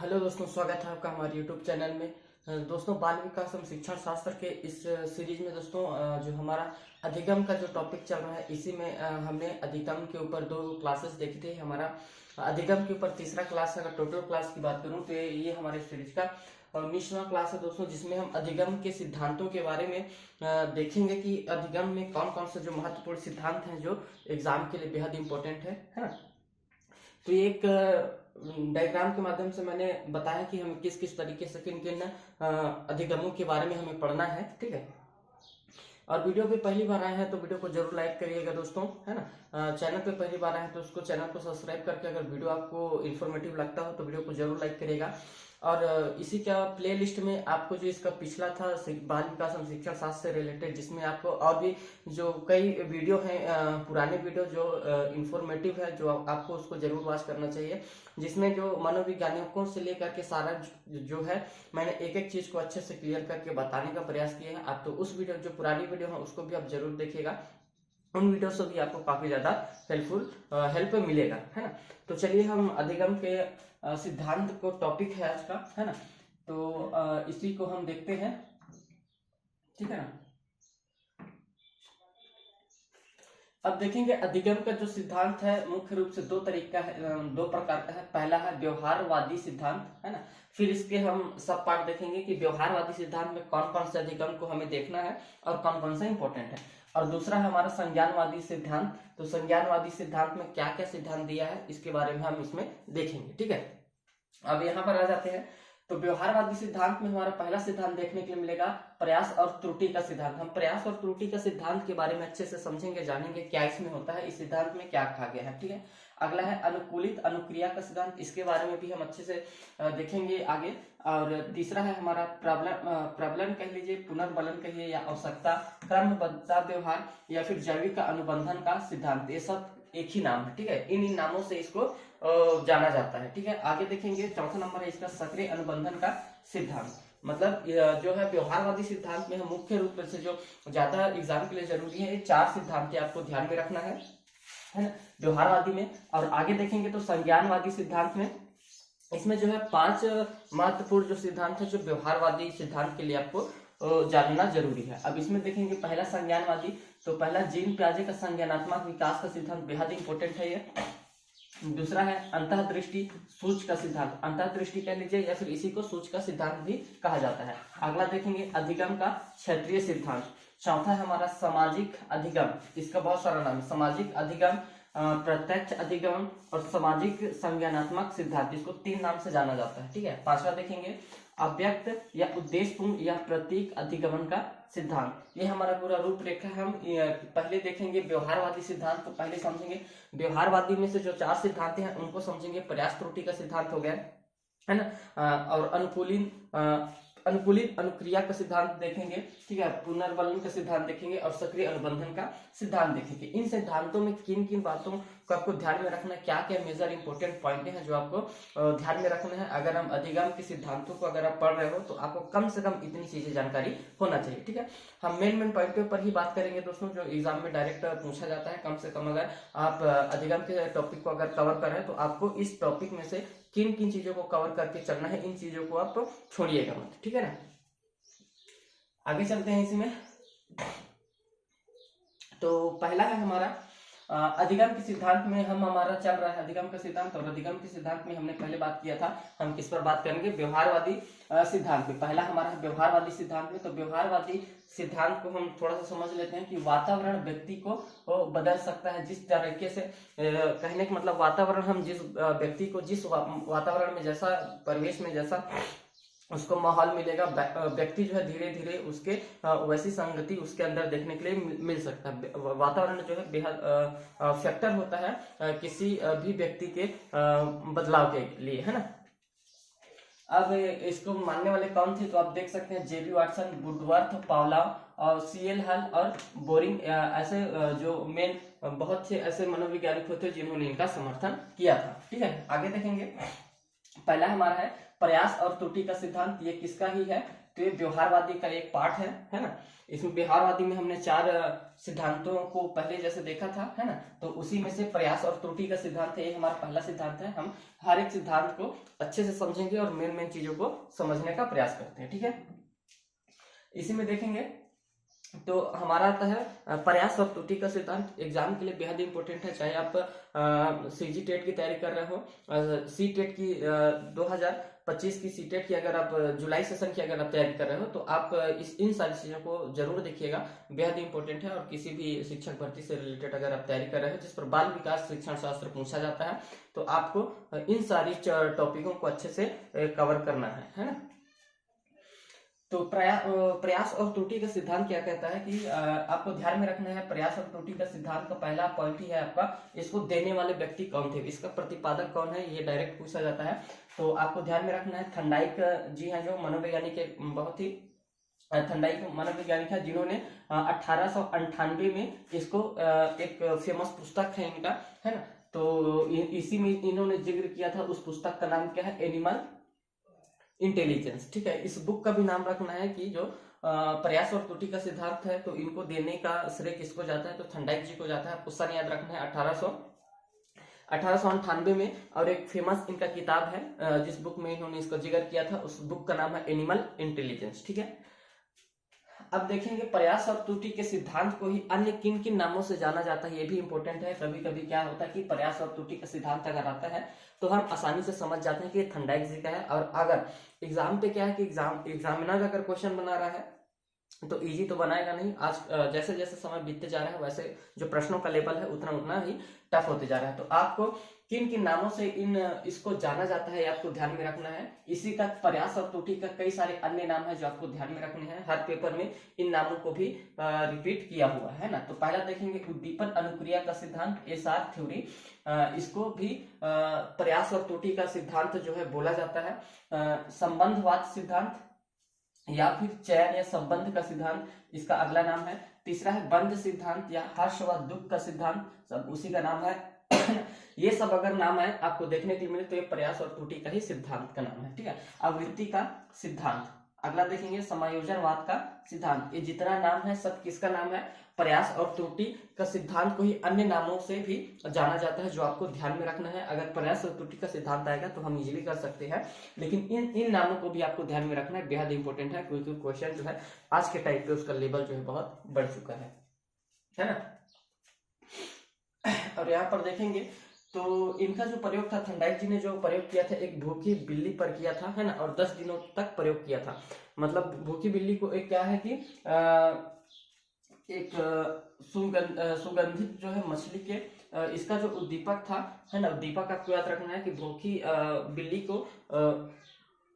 Hello दोस्तों, स्वागत है आपका हमारे यूट्यूब चैनल में। दोस्तों, बाल विकास एवं शिक्षण शास्त्र के इस सीरीज में दोस्तों जो हमारा अधिगम का जो टॉपिक चल रहा है, इसी में हमने अधिगम के ऊपर 2 क्लासेस देखी थी। हमारा अधिगम के ऊपर तीसरा क्लास है। अगर टोटल क्लास की बात करूं तो ये हमारे सीरीज का 19वां क्लास है दोस्तों, जिसमें हम अधिगम के सिद्धांतों के बारे में देखेंगे कि अधिगम में कौन कौन से जो महत्वपूर्ण सिद्धांत हैं जो एग्जाम के लिए बेहद इंपॉर्टेंट है ना। तो ये एक डायग्राम के माध्यम से मैंने बताया कि हमें किस किस तरीके से किन किन अधिगमों के बारे में हमें पढ़ना है, ठीक है। और वीडियो पे पहली बार आए हैं तो वीडियो को जरूर लाइक करिएगा दोस्तों, है ना। चैनल पे पहली बार आए हैं तो उसको चैनल को सब्सक्राइब करके अगर वीडियो आपको इन्फॉर्मेटिव लगता हो तो वीडियो को जरूर लाइक करिएगा। और इसी का प्लेलिस्ट में आपको जो इसका पिछला था बाल विकास एवं शिक्षण शास्त्र से रिलेटेड, जिसमें आपको और भी जो कई वीडियो हैं पुराने वीडियो जो इंफॉर्मेटिव है, जो आपको उसको जरूर वॉच करना चाहिए, जिसमें जो मनोवैज्ञानिकों से लेकर के सारा जो है मैंने एक एक चीज को अच्छे से क्लियर करके बताने का प्रयास किया है। आप तो उस वीडियो जो पुरानी वीडियो है उसको भी आप जरूर देखिएगा, उन वीडियो से भी आपको काफी ज्यादा हेल्प मिलेगा, है ना। तो चलिए हम अधिगम के सिद्धांत को टॉपिक है आज का, है ना। तो इसी को हम देखते हैं, ठीक है ना। अब देखेंगे अधिगम का जो सिद्धांत है मुख्य रूप से 2 तरीका है, 2 प्रकार का है। पहला है व्यवहारवादी सिद्धांत, है ना। फिर इसके हम सब पार्ट देखेंगे कि व्यवहारवादी सिद्धांत में कौन कौन से अधिगम को हमें देखना है और कौन कौन सा इंपॉर्टेंट है। और दूसरा है हमारा संज्ञानवादी सिद्धांत। तो संज्ञानवादी सिद्धांत में क्या क्या सिद्धांत दिया है इसके बारे में हम इसमें देखेंगे, ठीक है। अब यहाँ पर आ जाते हैं। तो व्यवहारवादी सिद्धांत में हमारा पहला सिद्धांत देखने के लिए मिलेगा प्रयास और त्रुटि का सिद्धांत। हम प्रयास और त्रुटि का सिद्धांत के बारे में अच्छे से समझेंगे, जानेंगे क्या इसमें होता है, इस सिद्धांत में क्या कहा गया है, ठीक है। अगला है अनुकूलित अनुक्रिया का सिद्धांत। इसके बारे में भी हम अच्छे से देखेंगे आगे। और तीसरा है हमारा प्रबलन कह लीजिए, पुनर्बलन कहिए या आवश्यकता, क्रमबद्धता व्यवहार या फिर जैविक अनुबंधन का सिद्धांत। ये सब एक ही नाम है, ठीक है। इन नामों से इसको जाना जाता है, ठीक है। आगे देखेंगे चौथा नंबर है इसका सक्रिय अनुबंधन का सिद्धांत। मतलब जो है व्यवहारवादी सिद्धांत में हम मुख्य रूप से जो ज्यादा एग्जाम के लिए जरूरी है, ये 4 सिद्धांत आपको ध्यान में रखना है ना, व्यवहारवादी में। और आगे देखेंगे तो संज्ञानवादी सिद्धांत में इसमें जो है 5 महत्वपूर्ण जो सिद्धांत है जो व्यवहारवादी सिद्धांत के लिए आपको जानना जरूरी है। अब इसमें देखेंगे पहला संज्ञानवादी। तो पहला जीन पियाजे का संज्ञानात्मक विकास का सिद्धांत बेहद इंपॉर्टेंट है ये। दूसरा है अंतःदृष्टि सूच का सिद्धांत, अंतःदृष्टि कह लीजिए या फिर इसी को सूच का सिद्धांत भी कहा जाता है। अगला देखेंगे अधिगम का क्षेत्रीय सिद्धांत। चौथा है हमारा सामाजिक अधिगम, इसका बहुत सारा नाम है, सामाजिक अधिगम, प्रत्यक्ष अधिगम और सामाजिक संज्ञानात्मक सिद्धांत, इसको 3 नाम से जाना जाता है, ठीक है। पांचवा देखेंगे अव्यक्त या उद्देश्यपूर्ण या प्रतीक अधिगमन का सिद्धांत। ये हमारा पूरा रूपरेखा है। हम पहले देखेंगे व्यवहारवादी सिद्धांत को पहले समझेंगे। व्यवहारवादी में से जो 4 सिद्धांत हैं उनको समझेंगे। प्रयास त्रुटि का सिद्धांत हो गया, है ना। और अनुकूलित अनुक्रिया का सिद्धांत देखेंगे, ठीक है। पुनर्बलन का सिद्धांत देखेंगे और सक्रिय अनुबंधन का सिद्धांत देखेंगे। इन सिद्धांतों में किन किन बातों को आपको ध्यान में रखना है, क्या क्या मेजर इंपॉर्टेंट पॉइंट हैं जो आपको ध्यान में रखना है। अगर हम अधिगम के सिद्धांतों को अगर आप पढ़ रहे हो तो आपको कम से कम इतनी चीजें जानकारी होना चाहिए, ठीक है। हम मेन पॉइंटों पर ही बात करेंगे दोस्तों, जो एग्जाम में डायरेक्ट पूछा जाता है। कम से कम अगर आप अधिगम के टॉपिक को अगर कवर कर रहे हैं तो आपको इस टॉपिक में से किन किन चीजों को कवर करके चलना है, इन चीजों को आप छोड़िएगा मत, ठीक है ना। आगे चलते हैं इसमें। तो पहला है हमारा अधिगम के सिद्धांत में हम हमारा चल रहा है अधिगम का सिद्धांत। और अधिगम के सिद्धांत में हमने पहले बात किया था, हम किस पर बात करेंगे, व्यवहारवादी सिद्धांत में। पहला हमारा व्यवहारवादी सिद्धांत में। तो व्यवहारवादी सिद्धांत को हम थोड़ा सा समझ लेते हैं कि वातावरण व्यक्ति को बदल सकता है। जिस तरीके से कहने का मतलब वातावरण, हम जिस व्यक्ति को जिस वातावरण में जैसा परिवेश में जैसा उसको माहौल मिलेगा, व्यक्ति जो है धीरे धीरे उसके वैसी संगति उसके अंदर देखने के लिए मिल सकता है। वातावरण जो है बेहद फैक्टर होता है किसी भी व्यक्ति के बदलाव के लिए, है ना। अब इसको मानने वाले कौन थे तो आप देख सकते हैं जेबी वाटसन, वुडवर्थ, पावलॉव और सीएल हल और बोरिंग, ऐसे जो मेन बहुत से ऐसे मनोवैज्ञानिक होते हैं जिन्होंने इनका समर्थन किया था, ठीक है। आगे देखेंगे पहला हमारा है प्रयास और त्रुटि का सिद्धांत। ये किसका ही है, तो ये व्यवहारवादी का एक पार्ट है ना। इसमें व्यवहारवादी में हमने 4 सिद्धांतों को पहले जैसे देखा था, है ना। तो उसी में से प्रयास और त्रुटि का सिद्धांत है, ये हमारा पहला सिद्धांत है। हम हर एक सिद्धांत को अच्छे से समझेंगे और मेन चीजों को समझने का प्रयास करते हैं, ठीक है। इसी में देखेंगे तो हमारा आता है प्रयास और त्रुटि का सिद्धांत। एग्जाम के लिए बेहद इंपॉर्टेंट है, चाहे आप सीजी टेट की तैयारी कर रहे हो, सी टेट की 2025 की सी टेट की अगर आप जुलाई सेशन की अगर आप तैयारी कर रहे हो तो आप इन सारी चीजों को जरूर देखिएगा, बेहद इंपॉर्टेंट है। और किसी भी शिक्षक भर्ती से रिलेटेड अगर आप तैयारी कर रहे हो जिस पर बाल विकास शिक्षण शास्त्र पूछा जाता है, तो आपको इन सारी टॉपिकों को अच्छे से कवर करना है ना। तो प्रयास और त्रुटि का सिद्धांत क्या कहता है कि आपको ध्यान में रखना है, प्रयास और त्रुटि का सिद्धांत का पहला पॉइंट ही है आपका, इसको देने वाले व्यक्ति कौन थे, इसका प्रतिपादक कौन है, ये डायरेक्ट पूछा जाता है। तो आपको ध्यान में रखना है थर्नडाइक जी हैं, जो मनोवैज्ञानिक के बहुत ही थर्नडाइक मनोवैज्ञानिक है, जिन्होंने 1898 में इसको एक फेमस पुस्तक है इनका, है ना। तो इसी में इन्होंने जिक्र किया था, उस पुस्तक का नाम क्या है, एनिमल इंटेलिजेंस, ठीक है। इस बुक का भी नाम रखना है कि जो प्रयास और त्रुटि का सिद्धांत है, तो इनको देने का श्रेय किसको जाता है, तो थर्नडाइक जी को जाता है। आपको सन याद रखना है 1898 में। और एक फेमस इनका किताब है जिस बुक में इन्होंने इसका जिक्र किया था, उस बुक का नाम है एनिमल इंटेलिजेंस, ठीक है। अब देखेंगे प्रयास और त्रुटि के सिद्धांत को ही अन्य किन किन नामों से जाना जाता है, ये भी इंपॉर्टेंट है। कभी कभी क्या होता है कि प्रयास और त्रुटि का सिद्धांत अगर आता है तो हम आसानी से समझ जाते हैं कि ये थर्नडाइक जी का है। और अगर एग्जाम पे क्या है कि एग्जामिनर अगर क्वेश्चन बना रहा है तो इजी तो बनाएगा नहीं। आज जैसे जैसे समय बीतते जा रहा है वैसे जो प्रश्नों का लेवल है उतना उतना ही टफ होते जा रहा है। तो आपको किन किन नामों से इसको जाना जाता है आपको ध्यान में रखना है। इसी का प्रयास और त्रुटि का कई सारे अन्य नाम है जो आपको ध्यान में रखने हैं, हर पेपर में इन नामों को भी रिपीट किया हुआ है ना। तो पहला देखेंगे उद्दीपन अनुक्रिया का सिद्धांत, एसआर थ्योरी, इसको भी प्रयास और त्रुटि का सिद्धांत जो है बोला जाता है। संबंधवाद सिद्धांत या फिर चयन या संबंध का सिद्धांत इसका अगला नाम है। तीसरा है बंध सिद्धांत या हर्ष व दुख का सिद्धांत, सब उसी का नाम है। ये सब अगर नाम है आपको देखने के लिए मिले तो ये प्रयास और त्रुटि का ही सिद्धांत का नाम है, ठीक है। आवृत्ति का सिद्धांत अगला देखेंगे, समायोजनवाद का सिद्धांत। ये जितना नाम है सब किसका नाम है, प्रयास और त्रुटि का सिद्धांत को ही अन्य नामों से भी जाना जाता है, जो आपको ध्यान में रखना है। अगर प्रयास और त्रुटि का सिद्धांत आएगा तो हम इजीली कर सकते हैं, लेकिन इन नामों को भी आपको ध्यान में रखना है, बेहद इंपॉर्टेंट है, क्योंकि क्वेश्चन जो है आज के टाइम पे उसका लेवल जो है बहुत बढ़ चुका है ना। और यहाँ पर देखेंगे तो इनका जो प्रयोग था, थर्नडाइक जी ने जो प्रयोग किया था एक भूखी बिल्ली पर किया था, है ना। और 10 दिनों तक प्रयोग किया था। मतलब भूखी बिल्ली को एक क्या है कि एक सुगंधित जो है मछली के इसका जो उद्दीपक था, है ना। उद्दीपक आपको याद रखना है कि भूखी बिल्ली को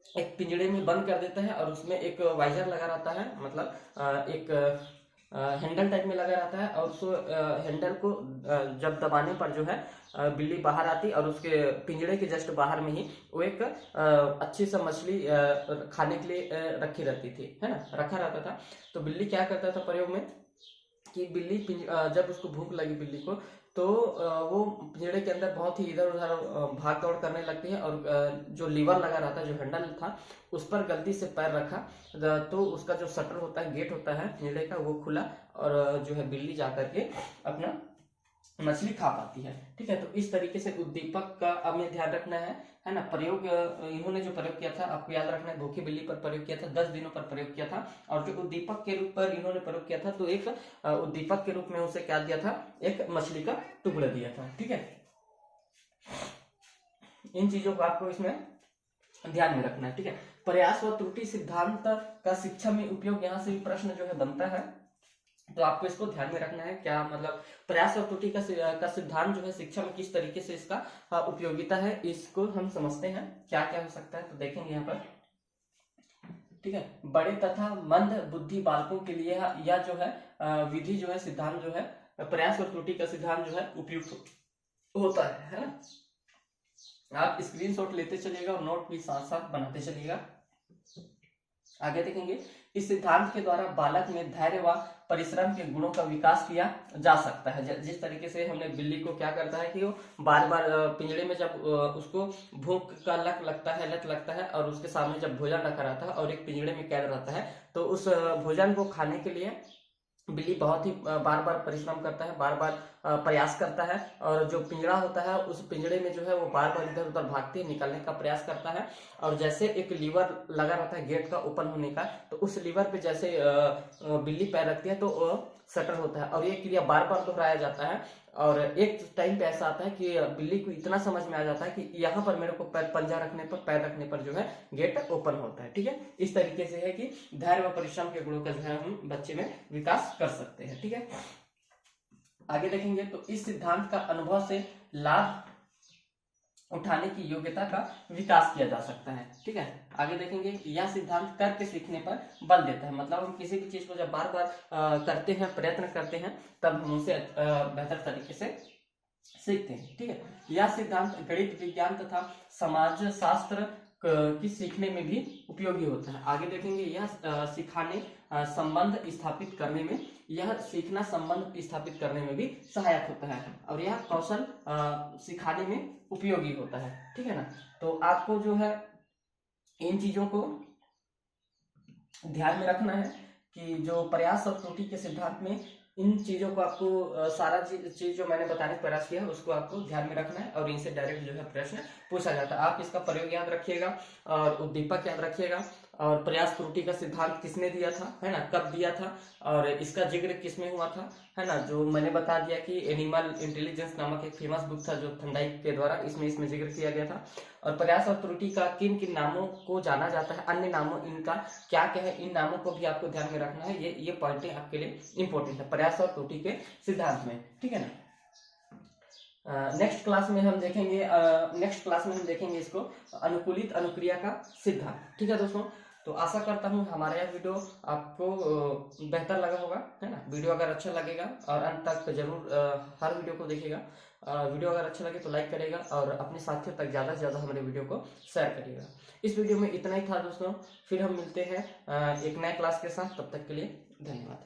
एक पिंजड़े में बंद कर देता है और उसमें एक वाइजर लगा रहता है, मतलब एक हैंडल टाइप में लगा रहता है। और उस हैंडल को जब दबाने पर जो है बिल्ली बाहर आती और उसके पिंजड़े के जस्ट बाहर में ही वो एक अच्छी सा मछली खाने के लिए रखी रहती थी, है ना, रखा रहता था। तो बिल्ली क्या करता था प्रयोग में कि बिल्ली जब उसको भूख लगी बिल्ली को, तो वो पिंजड़े के अंदर बहुत ही इधर उधर भाग दौड़ करने लगती है। और जो लीवर लगा रहता है, जो हैंडल था, उस पर गलती से पैर रखा तो उसका जो शटर होता है, गेट होता है पिंजड़े का, वो खुला और जो है बिल्ली जाकर के अपना मछली खा पाती है, ठीक है। तो इस तरीके से उद्दीपक का हमें ध्यान रखना है ना। प्रयोग इन्होंने जो प्रयोग किया था आपको याद रखना है, भूखी बिल्ली पर प्रयोग किया था, 10 दिनों पर प्रयोग किया था। और जो उद्दीपक के रूप पर इन्होंने प्रयोग किया था, तो एक उद्दीपक के रूप में उसे क्या दिया था, एक मछली का टुकड़ा दिया था, ठीक है। इन चीजों को आपको इसमें ध्यान में रखना है, ठीक है। प्रयास व त्रुटि सिद्धांत का शिक्षा में उपयोग, यहाँ से भी प्रश्न जो है बनता है, तो आपको इसको ध्यान में रखना है। क्या मतलब प्रयास और त्रुटि का सिद्धांत जो है शिक्षा में किस तरीके से इसका उपयोगिता है, इसको हम समझते हैं क्या क्या हो सकता है। तो देखेंगे यहाँ पर, ठीक है। बड़े तथा मंद बुद्धि बालकों के लिए यह जो है विधि जो है, सिद्धांत जो है, प्रयास और त्रुटि का सिद्धांत जो है उपयुक्त होता है ना। आप स्क्रीनशॉट लेते चलिएगा और नोट भी साथ साथ बनाते चलिएगा। आगे देखेंगे, इस सिद्धांत के द्वारा बालक में धैर्य व परिश्रम के गुणों का विकास किया जा सकता है। जिस तरीके से हमने बिल्ली को क्या करता है कि वो बार बार पिंजरे में जब उसको भूख का लत लगता है और उसके सामने जब भोजन रखा रहता है और एक पिंजरे में कैद रहता है, तो उस भोजन को खाने के लिए बिल्ली बहुत ही बार बार परिश्रम करता है, बार बार प्रयास करता है, और जो पिंजरा होता है उस पिंजरे में जो है वो बार बार इधर उधर भागते निकलने का प्रयास करता है। और जैसे एक लीवर लगा रहता है गेट का ओपन होने का, तो उस लीवर पे जैसे बिल्ली पैर रखती है तो शटर होता है, और ये क्रिया बार बार दोहराया जाता है। और एक टाइम पे ऐसा आता है कि बिल्ली को इतना समझ में आ जाता है कि यहाँ पर मेरे को पंजा रखने पर, पैर रखने पर जो है गेट ओपन होता है। ठीक है, इस तरीके से है कि धैर्य व परिश्रम के गुणों का जो है हम बच्चे में विकास कर सकते हैं। ठीक है, आगे देखेंगे तो इस सिद्धांत का अनुभव से लाभ उठाने की योग्यता का विकास किया जा सकता है। ठीक है, आगे देखेंगे, यह सिद्धांत करके सीखने पर बल देता है। मतलब हम किसी भी चीज को जब बार बार करते हैं, प्रयत्न करते हैं, तब हम उसे बेहतर तरीके से सीखते हैं। ठीक है, यह सिद्धांत गणित विज्ञान तथा समाज शास्त्र की सीखने में भी उपयोगी होता है। आगे देखेंगे, यह सिखाने संबंध स्थापित करने में, यह सीखना संबंध स्थापित करने में भी सहायक होता है, और यह कौशल सिखाने में उपयोगी होता है। ठीक है ना, तो आपको जो है इन चीजों को ध्यान में रखना है कि जो प्रयास और त्रुटि के सिद्धांत में इन चीजों को आपको सारा चीज जो मैंने बताने का प्रयास किया है उसको आपको ध्यान में रखना है, और इनसे डायरेक्ट जो है प्रश्न पूछा जाता है। आप इसका प्रयोग याद रखिएगा और उद्दीपक याद रखिएगा, और प्रयास त्रुटि का सिद्धांत किसने दिया था, है ना, कब दिया था, और इसका जिक्र किसमें हुआ था, है ना, जो मैंने बता दिया कि एनिमल इंटेलिजेंस नामक एक फेमस बुक था जो थंडाइक के द्वारा इसमें जिक्र किया गया था। और प्रयास और त्रुटि का किन किन नामों को जाना जाता है, अन्य नामों इनका क्या क्या है, इन नामों को भी आपको ध्यान में रखना है। ये पॉइंटें आपके लिए इंपॉर्टेंट है प्रयास और त्रुटि के सिद्धांत में। ठीक है ना, नेक्स्ट क्लास में हम देखेंगे इसको अनुकूलित अनुक्रिया का सिद्धांत। ठीक है दोस्तों, तो आशा करता हूँ हमारा यह वीडियो आपको बेहतर लगा होगा, है ना। वीडियो अगर अच्छा लगेगा और अंत तक जरूर हर वीडियो को देखिएगा। वीडियो अगर अच्छा लगे तो लाइक करेगा और अपने साथियों तक ज़्यादा से ज़्यादा हमारे वीडियो को शेयर करिएगा। इस वीडियो में इतना ही था दोस्तों, फिर हम मिलते हैं एक नए क्लास के साथ। तब तक के लिए धन्यवाद।